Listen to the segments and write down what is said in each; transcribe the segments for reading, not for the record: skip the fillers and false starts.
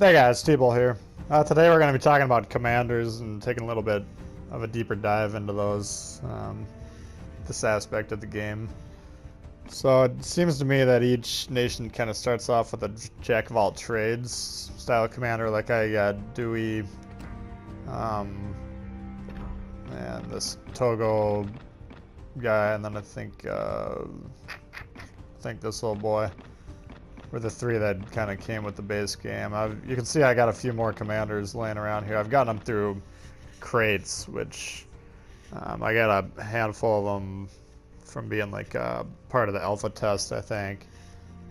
Hey guys, T-Ball here. Today we're going to be talking about commanders and taking a little bit of a deeper dive into those, this aspect of the game. So it seems to me that each nation kind of starts off with a Jackofalltrades style commander, like I got Dewey, and this Togo guy, and then I think this little boy were the three that kind of came with the base game. You can see I got a few more commanders laying around here. I've gotten them through crates, which I got a handful of them from being like part of the alpha test, I think.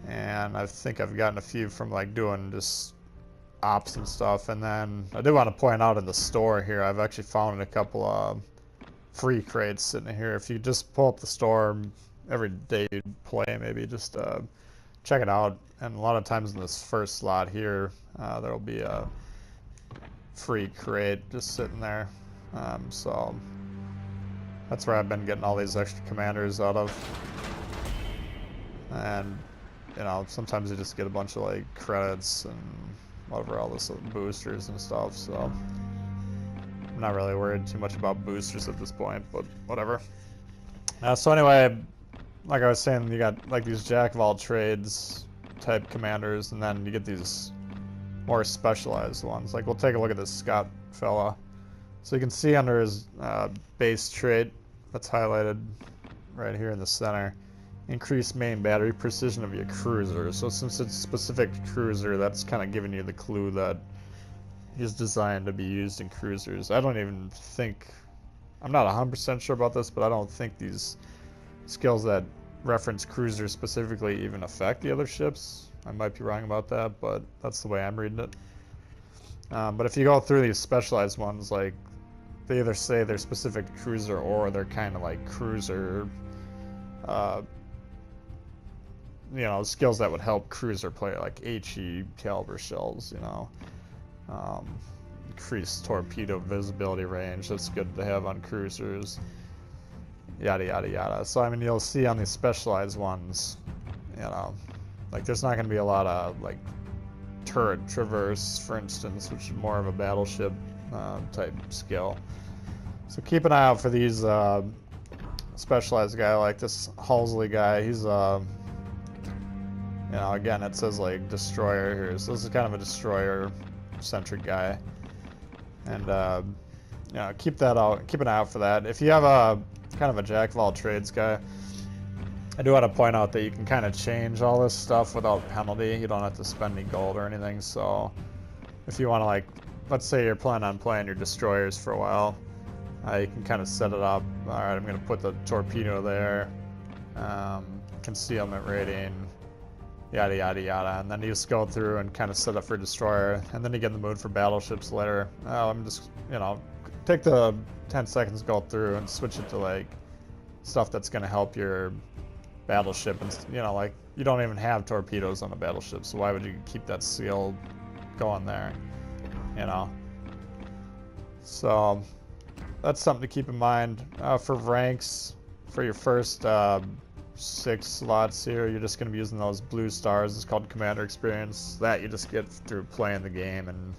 And I think I've gotten a few from like doing just ops and stuff. And then I do want to point out in the store here, I've actually found a couple of free crates sitting here. If you just pull up the store every day you play, maybe just check it out. And a lot of times in this first slot here, there'll be a free crate just sitting there. So that's where I've been getting all these extra commanders out of. And, you know, sometimes you just get a bunch of like credits and whatever, all this boosters and stuff. So I'm not really worried too much about boosters at this point, but whatever. So anyway, like I was saying, you got like these Jackofalltrades type commanders, and then you get these more specialized ones. Like we'll take a look at this Scott fella. So you can see under his base trait that's highlighted right here in the center, increase main battery precision of your cruiser. So since it's specific to cruiser, that's kind of giving you the clue that he's designed to be used in cruisers. I don't even think, I'm not 100% sure about this, but I don't think these skills that reference cruisers specifically even affect the other ships. I might be wrong about that, but that's the way I'm reading it. But if you go through these specialized ones, like they either say they're specific to cruiser or they're kind of like cruiser, you know, skills that would help cruiser play, like HE caliber shells, you know, increased torpedo visibility range. That's good to have on cruisers. Yada yada yada. So I mean, you'll see on these specialized ones, you know, like there's not going to be a lot of like turret traverse, for instance, which is more of a battleship type skill. So keep an eye out for these specialized guy, like this Halsley guy. He's you know, again, it says like destroyer here, so this is kind of a destroyer centric guy, and you know, keep that out, keep an eye out for that. If you have a kind of a Jackofalltrades guy, I do want to point out that you can kind of change all this stuff without penalty. You don't have to spend any gold or anything. So if you want to, like, let's say you're planning on playing your destroyers for a while, you can kind of set it up. All right, I'm going to put the torpedo there, concealment rating, yada yada yada, and then you just go through and kind of set up for destroyer, and then you get in the mood for battleships later. I'm just, you know, take the 10 seconds, go through and switch it to like stuff that's going to help your battleship. And you know, like you don't even have torpedoes on a battleship, so why would you keep that seal going there, you know? So that's something to keep in mind. For ranks, for your first 6 slots here, you're just going to be using those blue stars. It's called commander experience. That you just get through playing the game and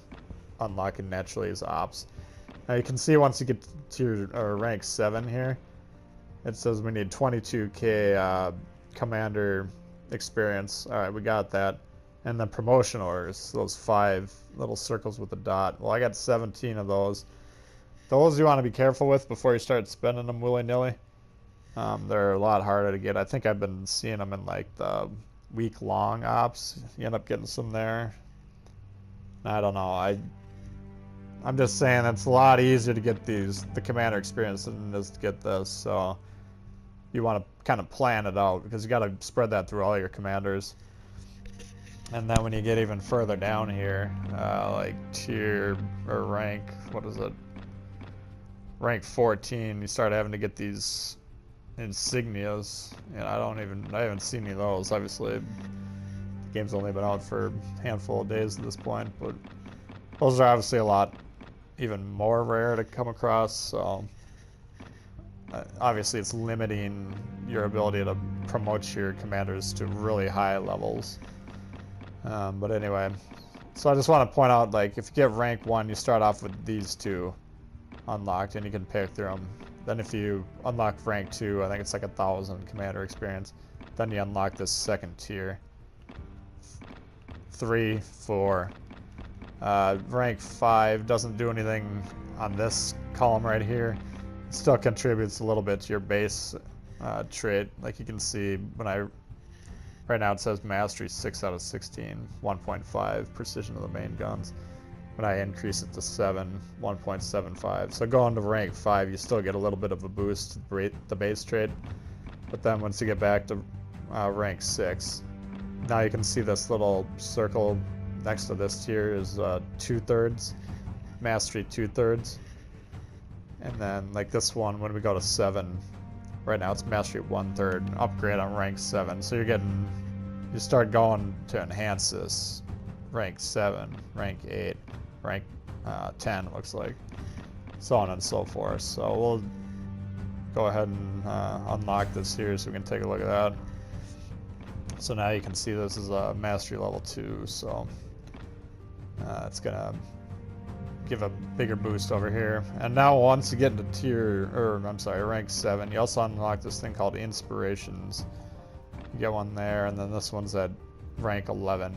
unlocking naturally as ops. Now you can see once you get to your rank 7 here, it says we need 22k commander experience. Alright, we got that. And then promotion orders, those 5 little circles with the dot. Well, I got 17 of those. Those you want to be careful with before you start spending them willy-nilly. They're a lot harder to get. I think I've been seeing them in like the week-long ops. You end up getting some there. I don't know. I'm just saying it's a lot easier to get the commander experience than it is to get this. So you want to kind of plan it out, because you got to spread that through all your commanders. And then when you get even further down here, like tier or rank, what is it? Rank 14, you start having to get these insignias. And I haven't seen any of those. Obviously, the game's only been out for a handful of days at this point, but those are obviously a lot even more rare to come across. So obviously it's limiting your ability to promote your commanders to really high levels. But anyway, So I just want to point out, like, if you get rank 1, you start off with these two unlocked, and you can pick through them. Then if you unlock rank 2, I think it's like 1,000 commander experience. Then you unlock this second tier. 3, 4. Rank 5 doesn't do anything on this column right here. It still contributes a little bit to your base trait. Like you can see when right now it says mastery 6 out of 16, 1.5 precision of the main guns. When I increase it to 7, 1.75. So going to rank 5, you still get a little bit of a boost to the base trait. But then once you get back to rank 6, now you can see this little circle next to this tier is 2/3, mastery 2/3. And then like this one, when we go to 7, right now it's mastery 1/3, upgrade on rank 7. So you start going to enhance this. Rank 7, rank 8, rank 10 it looks like. So on and so forth. So we'll go ahead and unlock this here so we can take a look at that. So now you can see this is a mastery level 2, so it's gonna give a bigger boost over here. And now once you get into rank 7, you also unlock this thing called inspirations. You get one there, and then this one's at rank 11.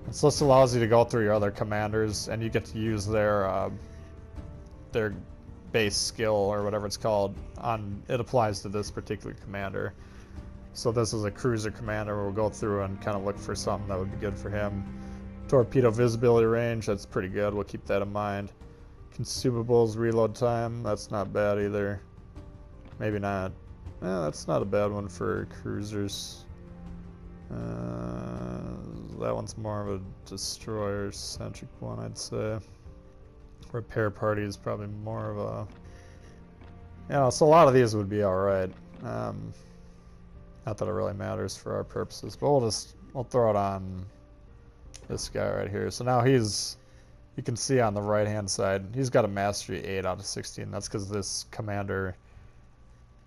And so this allows you to go through your other commanders, and you get to use their base skill or whatever it's called. It applies to this particular commander. So this is a cruiser commander. We'll go through and kind of look for something that would be good for him. Torpedo visibility range, that's pretty good. We'll keep that in mind. Consumables reload time, that's not bad either. Maybe not. That's not a bad one for cruisers. That one's more of a destroyer-centric one, I'd say. Repair party is probably more of a... so a lot of these would be alright. Not that it really matters for our purposes, but we'll throw it on this guy right here. So now you can see on the right hand side, he's got a mastery 8 out of 16. That's because this commander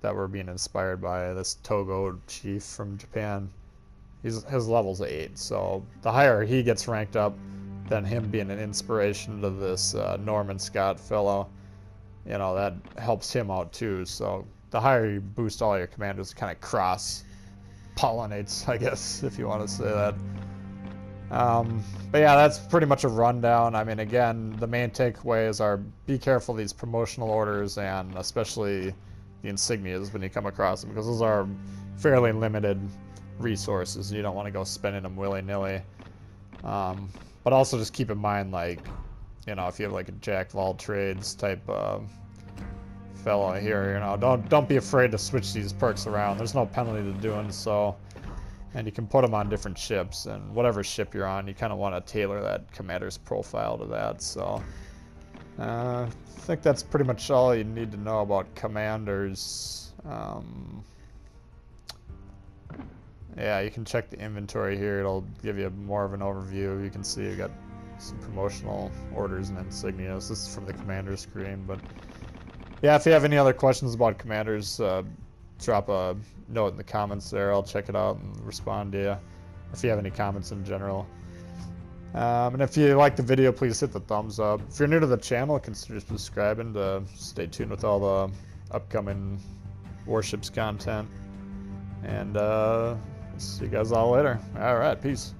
that we're being inspired by, this Togo chief from Japan, his level's 8. So the higher he gets ranked up, then him being an inspiration to this Norman Scott fellow, that helps him out too. So the higher you boost all your commanders, it kind of cross-pollinates, I guess, if you want to say that. But yeah, that's pretty much a rundown. I mean, again, the main takeaways are be careful of these promotional orders, and especially the insignias when you come across them, because those are fairly limited resources. You don't want to go spending them willy-nilly. But also just keep in mind, like, if you have like a Jackofalltrades type fellow here, don't be afraid to switch these perks around. There's no penalty to doing so. And you can put them on different ships, and whatever ship you're on, you kind of want to tailor that commander's profile to that. So I think that's pretty much all you need to know about commanders. Yeah, you can check the inventory here. It'll give you more of an overview. You can see you got some promotional orders and insignias. This is from the commander screen. But yeah, if you have any other questions about commanders, drop a note in the comments there. I'll check it out and respond to you if you have any comments in general. And if you like the video, please hit the thumbs up. If you're new to the channel, consider subscribing to stay tuned with all the upcoming Warships content. And see you guys all later. Alright, peace.